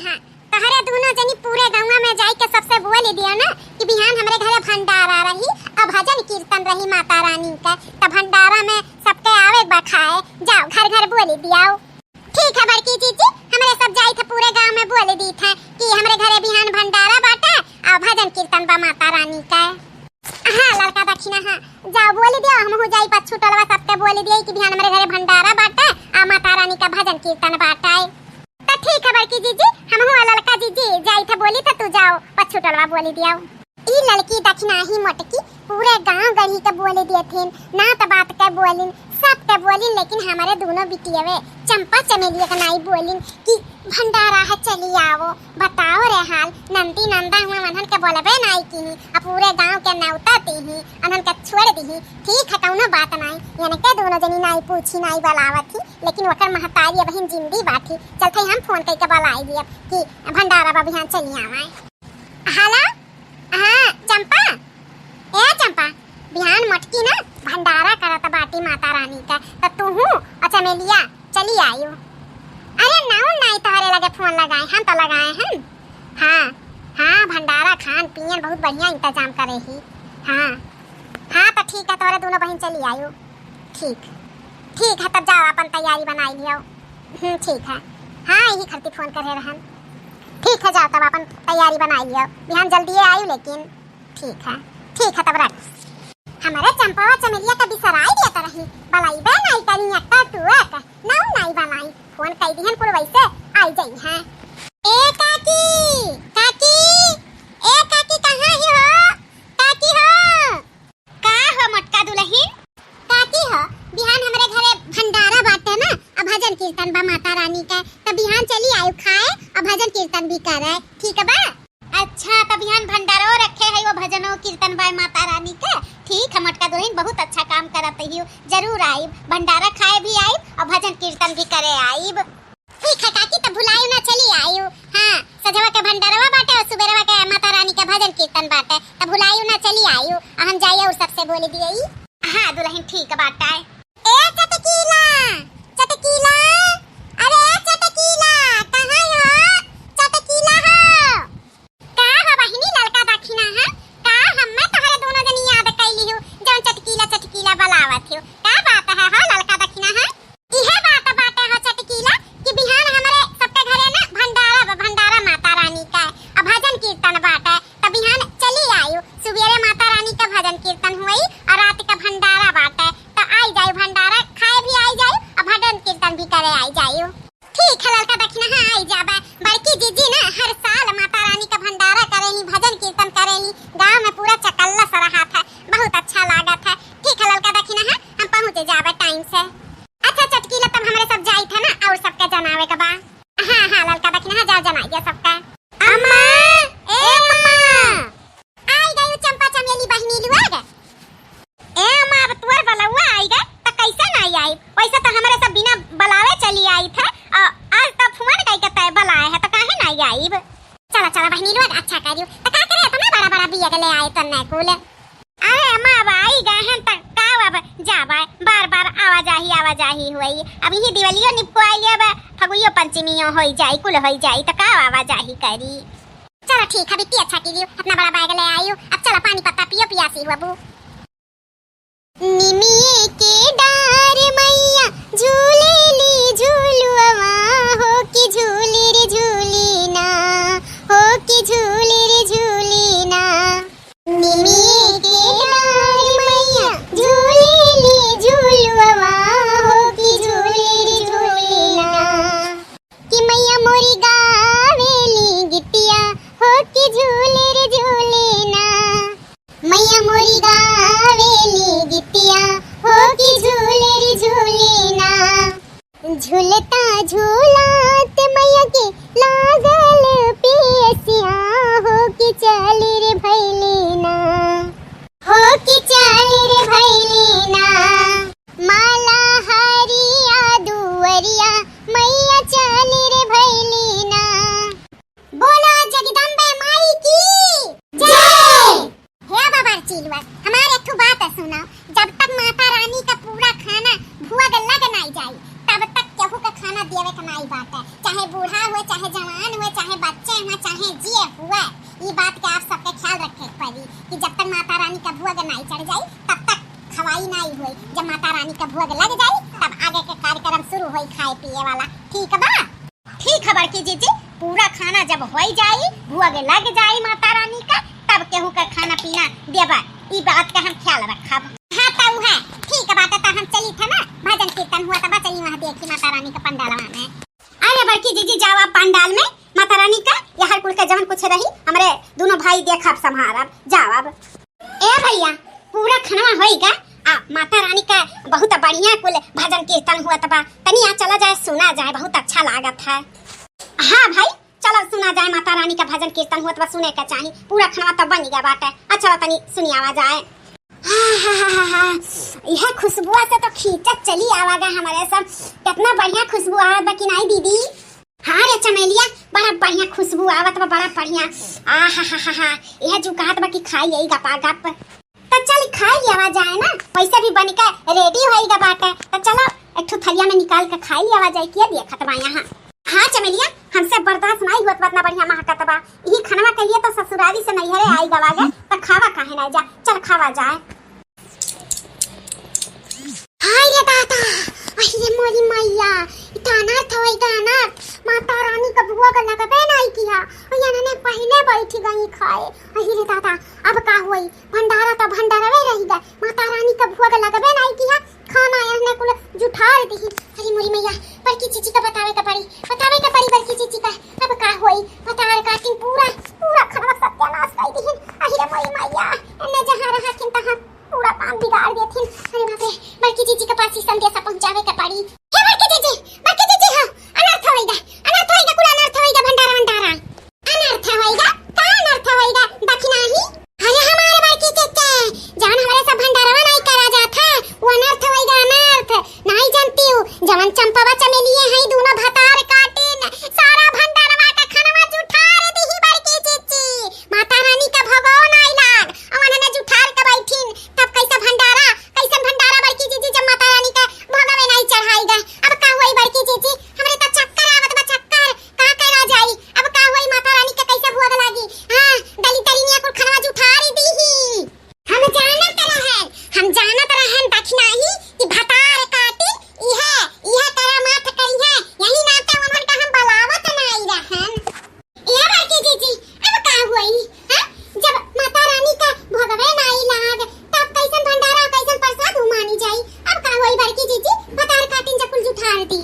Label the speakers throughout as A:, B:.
A: हाँ तहरे दोनों जनी पूरे गांव में जाई के सबसे बोल दिया ना कि बिहान हमरे घरे भंडारा रही अब भजन कीर्तन रही माता रानी का। तब भंडारा में सबके आवे बा खाए, जाओ घर घर बोल दियाओ। ठीक है बड़की जीजी, हमरे सब जाई थे पूरे गांव में बोल दी थे कि हमरे घरे बिहान भंडारा बाटे और भजन कीर्तन बा माता रानी का। हाँ लड़का दक्षिणा हाँ जाओ बोल दिया, हम हो जाई पछू टलवा सबके बोल दिए कि बिहान हमरे घरे भंडारा बाटे और माता रानी का भजन कीर्तन बाटे। तो ठीक है बड़की जीजी, हम हो लड़का जीजी जाई थे बोली तो तू जाओ पछू टलवा बोल दिया। ई लड़की दक्षिणा ही मोटकी पूरे गांव गढ़ी के बोले दिए थे ना तो बात के बोलिन सब के बोलिन, लेकिन हमारे दोनों बिटियावे चंपा चमेलिया का नहीं बोलिन कि भंडारा है चली आओ। बताओ रे हाल नंदी नंदा हुआ मनन के बोलबे नहीं की अब पूरे गांव के नौता ती ही अनन के छोड़ दी। ठीक है कौनो बात नहीं, यानी के दोनों जनी नहीं पूछी नहीं बलावत थी, लेकिन ओकर महतारी बहन जिंदी बाठी चलते हम फोन करके बुलाई दिए कि भंडारा बा बिहान चली आवे। हाला हाँ चंपा, ए चंपा बिहान मटकी ना भंडारा करत बाटी माता रानी का तो तू हूँ और चमेलिया चली आयो। अरे नाउ नहीं तोहरे लगे फोन लगाए हम तो लगाए हैं। हाँ हाँ भंडारा खान पियन बहुत बढ़िया इंतजाम करे ही। हाँ हाँ तो ठीक है तोहरे दोनों बहन चली आयो। ठीक ठीक है तब जाओ अपन तैयारी बनाई लियो। ठीक है हाँ यही खरती फोन करे रहन। ठीक है जाओ तब अपन तैयारी बनाई लियो, बिहान जल्दी आयो लेकिन। ठीक है तब रख। हमारे चंपा चमेलिया का बिसराई दिया रही बलाई बे नहीं करी एकटा टुक नाउ नहीं बनाई फोन कई दिहन कुल वैसे आई जाई है। ए काकी काकी ए काकी कहां ही हो? काकी हो का हो मटका दुल्हन? काकी हो बिहान हमरे घरे भंडारा बाटे ना अब भजन कीर्तन बा माता रानी का तो बिहान चली आयो खाए और भजन कीर्तन भी करे। ठीक है बा? अच्छा तो बिहान भंडारा रखे है वो भजनो कीर्तन बा माता रानी का। ठीक है मटका दुल्हन बहुत अच्छा काम करत ही, जरूर आइब भंडारा खाए भी आइब और भजन कीर्तन भी करे आइब। ठीक है काकी तो भुलायू ना चली आयु। हाँ सजवा के भंडारवा बाटे और सुबेरवा के माता रानी का भजन कीर्तन बाटे तो भुलायू ना चली आयु। हम जाइए और सबसे बोल दिए। हाँ दुल्हन ठीक बात है। ए चटकीला चटकीला अरे चटकीला कहां हो? चटकीला हो का हो बहिनी लड़का दक्षिणा है का हम्मे तोहरे दोनों जनी याद कैली हूं जौन चटकीला चटकीला बुलावत हो। का बात है हो लड़का दक्षिणा है? इहे बात बाटे हो चटकीला कि बिहान हमरे सबके घरे ना भंडारा माता रानी का और भजन कीर्तन बाटे तो बिहान चली आयु। सुबेरे माता रानी का भजन कीर्तन हुई और रात का भंडारा बाटे तो आई जायु भंडारा खाए भी आई जायु और भजन कीर्तन भी करे आई जायु। ठीक है लड़का दक्षिणा हाँ आई जाबे। बड़की जीजी ना हर साल माता रानी का भंडारा करेली भजन कीर्तन करेली, गांव में पूरा चकल्ला सरहा था, बहुत अच्छा लागत है। ठीक है लड़का दक्षिणा हाँ हम पहुंचे जाबे टाइम से। अच्छा चटकीला तब हमरे सब जाई थे ना और सबके जनावे के बा। हाँ लड़का दक्षिणा हाँ जाओ जनाइए सबका। अम्मा ए अम्मा आई गई चंपा चमेली बहनी लुआ ए अम्मा अब तोर बलवा आई गए तो कैसे नहीं आई? वैसे तो हमरे सब बिना बुलावे चली आई थे और आज तो फोन कई के तय बुलाए है तो काहे नहीं आई? चला चला बहनी लोग अच्छा करियो तो का करे तुम्हें बड़ा बड़ा बिया के ले आए तो न कुल। अरे अम्मा अब आई गए हैं तो का अब जाबे बार बार आवाजाही हुई। अब ही दिवालियो निपको आई अब फगुइयो पंचमियो होई जाई कुल होई जाई तो का आवाजाही करी। चलो ठीक है बिट्टी अच्छा कीजियो अपना बड़ा बैग ले आयो। अब चलो पानी पत्ता पियो पियासी बाबू। निमिये के डार मैया झूले ली झूलुआ हो कि झूली रे झूली ना हो कि झूली रे झूली ना। निमिये के डार मैया झूले ली झूलुआ हो कि झूली रे झूली ना कि मैया मोरी गावेली गिट्टिया हो कि झूली रे झूली ना। मैया मोरी गावेली गिट्टिया हो कि झूली चाहे जवान हुए, चाहे बच्चे हुए, चाहे जिए हुए, ये बात का आप सबके ख्याल रखे पड़ी कि जब तक माता रानी का भोग नहीं चढ़ जाए तब तक खवाई नहीं हुई। जब माता रानी का भोग लग जाए तब आगे के कार्यक्रम शुरू होई खाए पिए वाला। ठीक बा? ठीक खबर की जीजी, पूरा खाना जब हो जाए, भोग लग जाए माता रानी का, तब केहू का खाना पीना देबा। ई बात का हम ख्याल रखब। हाँ तो है, ठीक बात है। हम चली थे ना, भजन कीर्तन हुआ तब चली वहाँ देखी माता रानी का पंडाल में। अरे बड़की जीजी जाओ आप पंडाल में माता रानी का, यहर कुल के जवन कुछ रही हमरे दोनों भाई देखब संभारब। जाओ अब। ए भैया पूरा खाना होइगा, माता रानी का बहुत बढ़िया कुल भजन कीर्तन हुआ तबा, तनी यहाँ चला जाए सुना जाए, बहुत अच्छा लागत है। हाँ भाई चलो सुना जाए, माता रानी का भजन कीर्तन हुआ तबा सुने का चाहिए। पूरा खाना तब बन गया बात है। अच्छा तनी सुनियावा जाए। यह खुशबू से तो खींचत चली आवागा हमारे सब। कितना बढ़िया खुशबू आवत बा कि नहीं दीदी? हाँ रे चमेलिया बड़ा बढ़िया खुशबू आवत बा, बड़ा बढ़िया। यह जो कहत बा कि खाई यही गपा गप, तो चल खाई लिया जाए ना, वैसे भी बन के रेडी होइगा बाटे। तो चलो एक ठो थलिया में निकाल के खाई लिया जाए। किया देखत बा यहाँ। हाँ चमेलिया हमसे बर्दाश्त नहीं हुआ, इतना बढ़िया महकत बा। यही खाना के लिए तो ससुराली से नैहरे आई गवागे, तो खावा काहे ना जा, चल खावा जाए। हाय रे दादा, अरे मोरी मैया, इतना थोई गाना माता रानी का भोग लगबे नहीं किया, और यहाँ ने पहले बैठी गई खाए। अरे रे दादा अब का हुई, भंडारा तो भंडारा रही गए, माता रानी का भोग लगबे नहीं किया, खाना यहाँ कुल जुठार दी। अरे मोरी मैया बड़की चीची का बतावे का पड़ी बड़की चीची का। अब का हुई बतार काटी पूरा खाना सत्यानाश कर दी। अरे रे मोरी मैया ने जहाँ रहा किन तहाँ पूरा काम बिगाड़ देथिन। अरे बाप रे बड़की चीची के पास ही संदेशा पहुंचावे का पड़ी। हे बड़की चीची हाँ, अनर्थ होइगा कुल अनर्थ होइगा, भंडारा अनर्थ होइगा, का अनर्थ होइगा दक्षिणा ही। अरे हमारे बड़की चीची जान हमारे सब भंडारा नहीं करा जाता, वो अनर्थ होइगा, अनर्थ नहीं जानती हूँ। जवन चंपावा चमेलिए हैं दोनों भतार काटिन, सारा भंडारा का खाना जुठार दी बड़की चीची। माता रानी का भगो नहीं लाग, अमन ने जुठार के बैठिन, तब कैसे भंडारा बड़की चीची जब माता रानी का भगवे नहीं चढ़ाईगा। अब का हुई बड़की चीची, हमरे तो चक्कर आवत बा, चक्कर का करा जाई। अब का हुई माता रानी का कैसे भोग लागी। हां दली तरीनिया को खाना जुठारी दीही। हम जानत रहन दक्षिणा ही कि भतार काटी इहे करामात करी है, यही नाते उन्हन का हम बलावत नहीं रहन। ए बड़की चीची अब का हुई, हां जब माता रानी का भोगवे नहीं लाग तब कैसन भंडारा कैसन प्रसाद मानी जाई। अब का हुई बड़की चीची, भतार काटिन जकुल जुठार दी।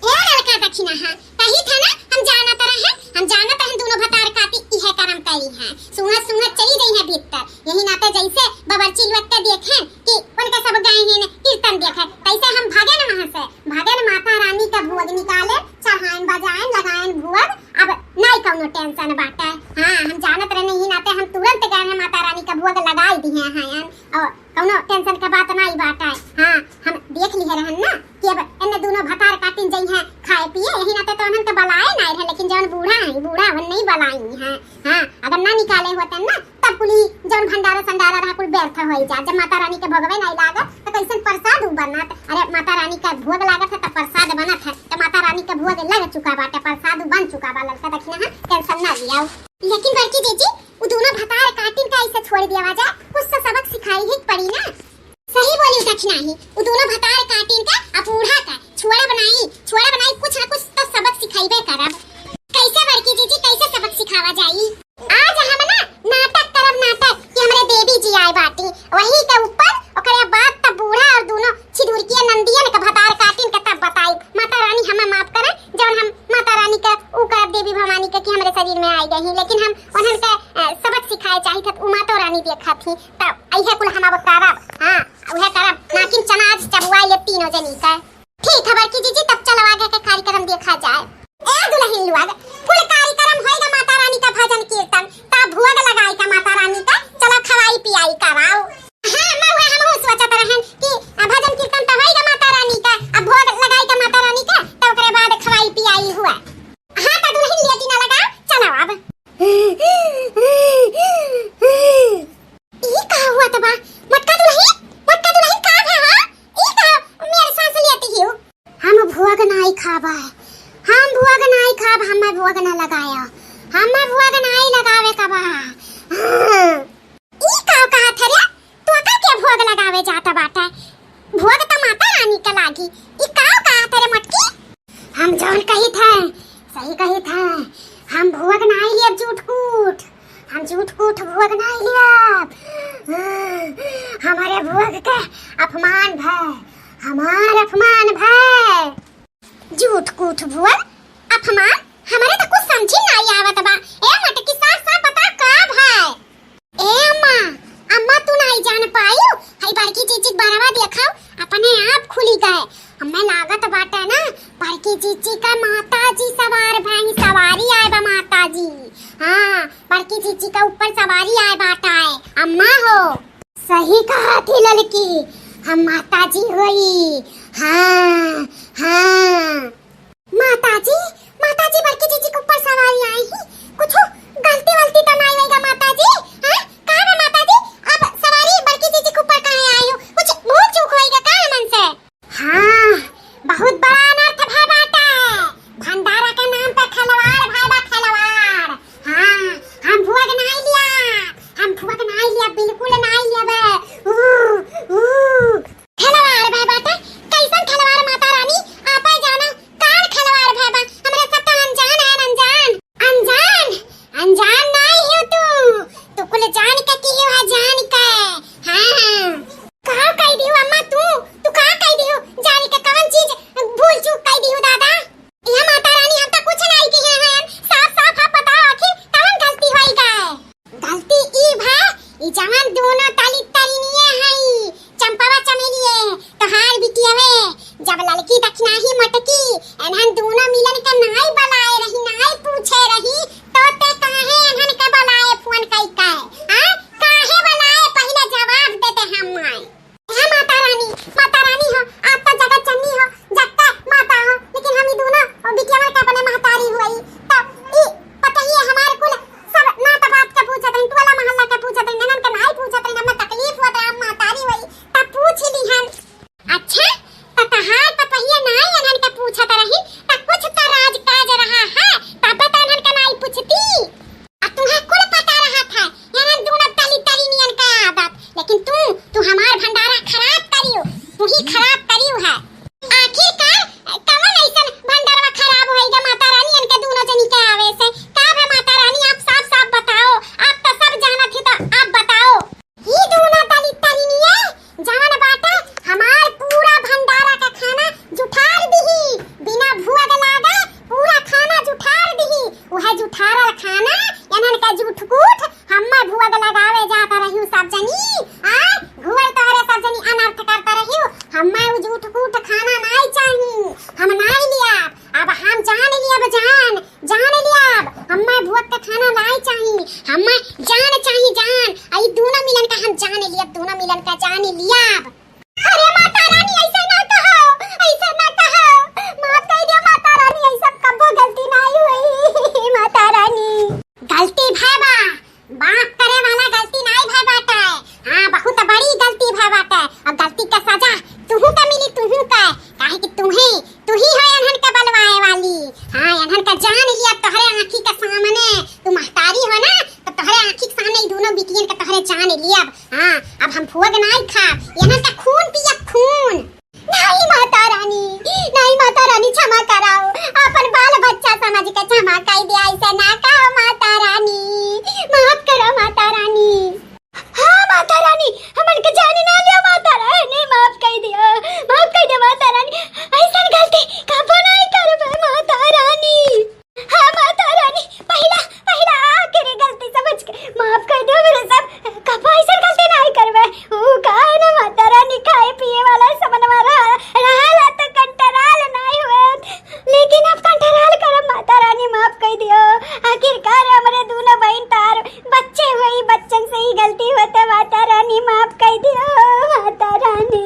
A: ए लड़का दक्षिणा हां कही था ना, हम जानत रहन दोनों भतार काटी इहे करम करी है। सुनत चली गई है भीतर, यही नाते जैसे बबरची लुट के देखें कि उनके सब गए हैं कीर्तन देखे, तैसे हम भागे न वहां से, माता रानी का भोग निकाले, चढ़ाएं बजाएं लगाएं भोग। अब नहीं कौनो टेंशन बाटे। हां हम जानत रहे नहीं नाते हम तुरंत गए हैं माता रानी का भोग लगाई दिए हैं, और कौनो टेंशन का बात नहीं बाटे। हां हम देख लिए रहन ना कि अब इन्ने दोनों भतार काटिन जई हैं खाए पिए, यही नाते तो उन्हन के बलाए नहीं रहे, लेकिन जवन बूढ़ा वन नहीं बलाई हैं। हां अगर ना निकाले होतन ना तब कुली जवन भंडारा संडारा रहा कुल व्यर्थ होई जा। जब माता रानी के भोगवे नहीं लागत तो कैसन प्रसाद बनत। अरे माता रानी का भोग लागत है तो प्रसाद बनत है, तो माता रानी का भोग लग चुका बाटे, प्रसाद बन चुका बा। लड़का दक्षिणा हां टेंशन ना लियाओ। लेकिन बड़की जीजी वो दोनों भतार काटिन का ऐसे छोड़ दिया जा, कुछ तो सबक सिखाई ही पड़ी ना। सही बोली दक्षिणा ही, वो दोनों भतार काटिन का अपूढ़ा का छोड़ा बनाई कुछ ना कुछ तो सबक सिखाइबे करब। कैसे बड़की जीजी कैसे सबक सिखावा जाई। आज हम ना नाटक करब कि हमरे देवी जी आए बाटी, वही के ऊपर ओकरे बाद तब बूढ़ा और दोनों छिदुरकिया नंदियन का भतार काटिन का तब बताई। माता रानी हमें माफ करे जब हम माता रानी का ऊ करब देवी भवानी का कि हमरे शरीर में आई गई, लेकिन हम उन्हन के सबक सिखाए चाहिए था। ऊ माता रानी देखा थी तब ऐसे कुल हम अब करब। हां वह करब नाकिन चनाज चबुआ ये तीनों जनी का। ठीक है बड़की जीजी तब चलो आगे के कार्यक्रम देखा जाए। ए दुल्हन लोग कुल कार्यक्रम होएगा माता रानी का भजन कीर्तन, तब भोग लगाई का माता रानी का, चलो खवाई पियाई कराओ। हां हम सोचत रहन कि भजन कीर्तन तो होएगा माता रानी का, अब भोग लगाई का माता रानी का, तब ओकरे बाद खवाई पियाई हुआ। हां तो दुल्हन लेटी ना लगा, चलो अब। ई का हुआ तबा मटका दुल्हन का है। हां ई का मेरे सांस लेती हो। हम भोग नहीं खाबा, हम भुआ के ना लगाया, हमें भुआ के ना ही लगावे का बा। ई का कहत रे, तू का के भुआ के लगावे जाता बाटा, भुआ के तो माता रानी के लागी। ई का कहत रे मटकी, हम जौन कही थे सही कही थे, हम भुआ के ना ही लिया झूठ-कूट, हम झूठ-कूट भुआ के ना ही लिया। हमारे भुआ के अपमान भय, हमार अपमान भय, झूठ-कूट भुआ अपमान, हमारे तो कुछ समझी नहीं आवत बा। ए मटकी साफ-साफ बता का भय। ए अम्मा, अम्मा तू नहीं जान पायो, हई बड़की चीची बरवा देखाओ, अपने आप खुली गए। हमें लागत बाटे ना बड़की चीची का माताजी सवार भई, सवारी आए बा माताजी। हां, बड़की चीची का ऊपर सवारी आए बाटा है। अम्मा हो, सही कहा थी लड़की, हम माताजी होई। हाँ हाँ, माताजी, माताजी बड़की चीची के ऊपर सवारी आई ही, कुछ गलती वलती तो नहीं होगा माताजी? हैं, कहाँ है माताजी? अब सवारी बड़की चीची के ऊपर कहाँ आई हो? कुछ भूल चूक होएगा कहाँ मन से? हाँ, बहुत बड़ा अनर्थ भय बाटा है, भंडारा के नाम पे खिलवाड़ भय बा, खिलवाड़। हाँ, हम भुआ के नहीं लिया, हम भुआ के नहीं लिया, बिल्कुल नहीं लिया बे। खिलवाड़ भय बाटा, कैसन खिलवाड़ माता रानी? आप ही जाना कार खिलवाड़ भय बा, हमरे सब तो अनजान है, अनजान। अनजान, अनजान नहीं हो तू कुल जान के की है, जान के। हाँ, कहाँ कह दी हो अम्मा तू कहाँ कह दी हो? जान के कौन चीज भूल चूक कह दी हो दादा? ये माता रानी हम तो कुछ नहीं किए हैं, साफ-साफ आप बताओ आखिर कौन गलती होई गए? गलती ई भा, ई जवान दोनों ताली तरीनिए हई, चंपावा चमेलिए तोहार बिटिया में, जब लड़की दक्षिणा ही मटकी एनहन दोनों मिलन के नाई बलाए रही, नाई पूछे रही, तो ते काहे एनहन के बलाए फोन कई के? हां, काहे बलाए पहले जवाब देते हम माई। हे माता रानी हो, आप तो जगत जननी हो, जगत माता हो, लेकिन हम ही दोनों और बिटिया में के अपने महतारी हुई, तब ई पता ही है हमारे कुल सब ना तो बात के पूछत हैं, टोला मोहल्ला के पूछत हैं, ननन के नहीं पूछत हैं, हमें तकलीफ होत है, हम महतारी हुई तब पूछ ली हम। अच्छा, तो तहार पतहिया नहीं ननन के पूछत रही, तब कुछ तो राज काज रहा है, तब तो ननन के नहीं पूछती। अब तुम्हें कुल पता रहा था ननन दोनों तली तली नियन का आदत, लेकिन तू हमार भंडारा खराब करियो, तू ही खराब करियो है। आखिरकार कौन ऐसा भंडारा खराब होएगा माता रानी इनके दोनों जनी के आवे से? का है माता रानी, आप साफ-साफ बताओ, आप तो सब जानत ही, तो आप बताओ। ये दोनों तली तली निये जवन बाटा हमार पूरा भंडारा का खाना जुठार दीही, बिना भुआ के लागे पूरा खाना जुठार दीही। वह जुठारल खाना यानन का झूठ-कूट हम्मे भुआ के लगावे जाता रहियो सब जनी। आ घुवर तोरे सब जनी अनर्थ करता रहियो, हम्मे उ झूठ-कूट खाना नहीं चाहिए, हम नहीं लिया। अब हम जान लिया, हम्मे भुआ के खाना नहीं चाहिए, हम्मे जान चाहिए, जान। आई दोनों मिलन का हम जान लिया, दोनों मिलन का जान लिया। अरे माता रानी ऐसा ना कहो, ऐसा ना कहो, माफ कर दियो माता रानी, ऐसा कबो गलती नहीं हुई माता रानी। गलती भैबा, बाप करे वाला गलती नहीं भय बाटा है। हाँ, बहुत बड़ी गलती भय बाटा है, और गलती का सजा तुहू का मिली, तुहू का, काहे कि तू ही है अनहन के बलवाए वाली। हाँ, अनहन का जान लिया तोहरे आँखी के सामने, तू महतारी हो ना, तो तोहरे आँखी के सामने दोनों बिटियन के तोहरे जान लिया। हाँ, अब हम फुआ के नहीं खा, अनहन का खून पिया, खून। नहीं माता रानी, नहीं माता रानी, क्षमा कराओ, अपन बाल बच्चा समझ के क्षमा कर दिया, ऐसा ना कहो माता रानी, माफ करो माता रानी। हाँ माता रानी, हमन के जान ना लिया माता रानी, माफ कर दिया माता रानी, ऐसा गलती कबो नहीं करबे माता रानी। हाँ माता रानी, पहला आखिरी गलती समझ के माफ कर दो मेरे सब, कबो ऐसा गलती नहीं करबे। ओ का ना माता रानी, खाए पिए वाला समन मारा रहला तो कंट्रोल नहीं होत, लेकिन अब कंट्रोल करब माता रानी, माफ कर दियो। आखिरकार हमरे दोनों बहन तार बच्चे हुई, बच्चन से ही गलती होते माता रानी, माफ कर दियो माता रानी।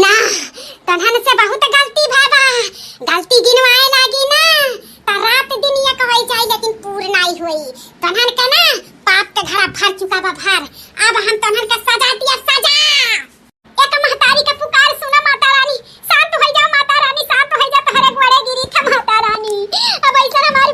A: ना, तन्हन से बहुत गलती भैबा, गलती गिनवाए लागी ना, तो रात दिन ये कहई जाए, लेकिन पूर्ण नहीं हुई। तन्हन का ना पाप के घड़ा भर चुका बा भर, अब हम तन्हन का सजा दिया, सजा। एक महतारी का पुकार सुना माता रानी, शांत हो जा माता रानी, शांत हो जा, तोहरे गोड़े गिरी था माता रानी, अब ऐसा हमारी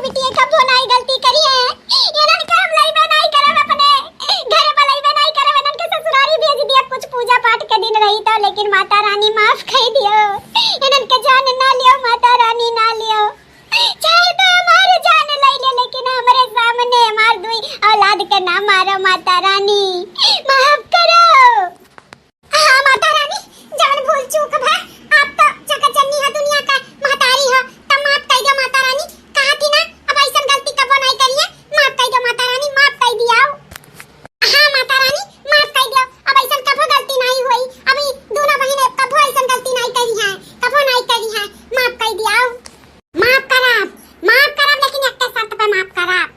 A: करो माता रानी, माफ करो। हाँ माता रानी, जान भूल चूक भा, आप तो जगत जननी है, दुनिया का महतारी हो, तब माफ कर दो माता रानी। कहा थी ना अब ऐसा गलती कबो नहीं करिए, माफ कर दो माता रानी, माफ कर दिया। हाँ माता रानी माफ कर दो, अब ऐसा कबो गलती नहीं हुई, अभी दोनों बहनें कबो ऐसा गलती नहीं करी है, कबो नहीं करी है, माफ कर दिया। माफ करब, लेकिन एक शर्त पे माफ करब।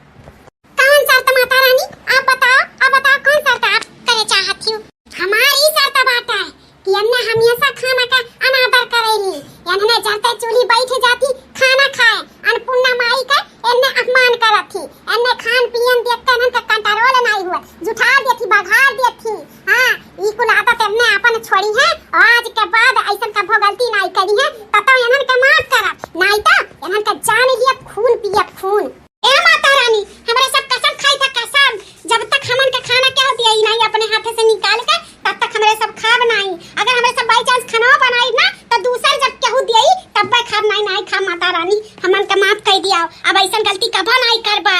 A: कौन शर्त माता रानी, आप बताओ, अब बताओ कौन शर्त आप करे चाहती हो। हमारी शर्त बात है कि अन्ने हमेशा खाना का अनादर करेली, यानी जलते चूल्ही बैठ जाती खाना खाए, अन्नपूर्णा माई का एने अपमान करती, एने खान पियन देख के नन का कंट्रोल नहीं हुआ, जुठा देती, बघार देती। हां ई कुल आदत एने अपन छोड़ी है, और आज के बाद ऐसा कबो गलती नहीं करी है, तब एनन का माफ करब, नहीं तो एनन का जान लिया खून पिया खून। ए माता रानी, हमरे सब कसम खाई था, कसम, जब तक हमन के खाना क्या होती है नहीं अपने हाथ से निकाल के, तब तक हमरे सब खाब नहीं। अगर हमरे सब बाई चांस खाना बनाई ना तो दूसर जब केहू देई तब बे खाब नहीं खा माता रानी, हमन के माफ कर दिया, अब ऐसा गलती कबो नहीं करबे।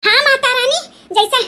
A: हां माता रानी, जैसे